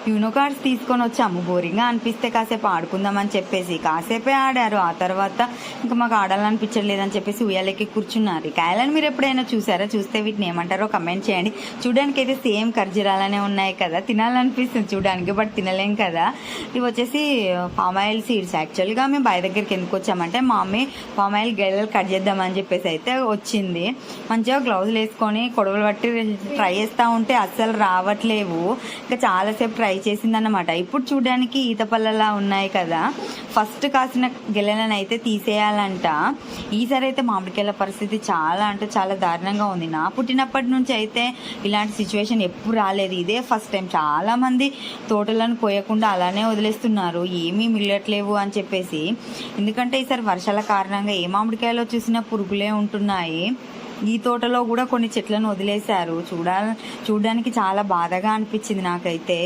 You know cards తీసుకొని వచ్చాము. బోరింగ్గా అనిపిస్తే కాసేపు ఆడుకుందామని చెప్పేసి కాసేపే ఆడారు. ఆ తర్వాత ఇంకా మాకు ఆడాలనిపించలేదని చెప్పేసి ఉయ్యాలకి కూర్చున్నారు. కాయలను మీరు ఎప్పుడైనా చూసారా? చూస్తే వీటిని ఏమంటారో కమెంట్ చేయండి. చూడడానికి అయితే సేమ్ ఖర్జూరాలనే ఉన్నాయి కదా, తినాలనిపిస్తుంది చూడడానికి, బట్ తినలేం కదా. ఇవి వచ్చేసి పామ్ ఆయిల్ సీడ్స్. యాక్చువల్గా మేము బాయ్ దగ్గరికి ఎందుకు వచ్చామంటే మా మమ్మీ పామ్ ఆయిల్ గెలలు కట్ చేద్దామని చెప్పేసి అయితే వచ్చింది. మంచిగా గ్లౌజులు వేసుకొని కొడవలు పట్టి ట్రై చేస్తూ ఉంటే అస్సలు రావట్లేవు. ఇంకా చాలాసేపు ట్రై చేసిందన్నమాట. ఇప్పుడు చూడడానికి ఈత పళ్ళలా ఉన్నాయి కదా. ఫస్ట్ కాసిన గెలలను అయితే తీసేయాలంట. ఈసారి అయితే మామిడికాయల పరిస్థితి చాలా అంటే చాలా దారుణంగా ఉంది. నా పుట్టినప్పటి నుంచి అయితే ఇలాంటి సిచ్యువేషన్ ఎప్పుడు రాలేదు. ఇదే ఫస్ట్ టైం. చాలామంది తోటలను కోయకుండా అలానే వదిలేస్తున్నారు, ఏమీ మిగలట్లేవు అని చెప్పేసి. ఎందుకంటే ఈసారి వర్షాల కారణంగా ఏ మామిడికాయలో చూసినా పురుగులే ఉంటున్నాయి. ఈ తోటలో కూడా కొన్ని చెట్లను వదిలేశారు. చూడడానికి చాలా బాధగా అనిపించింది నాకైతే.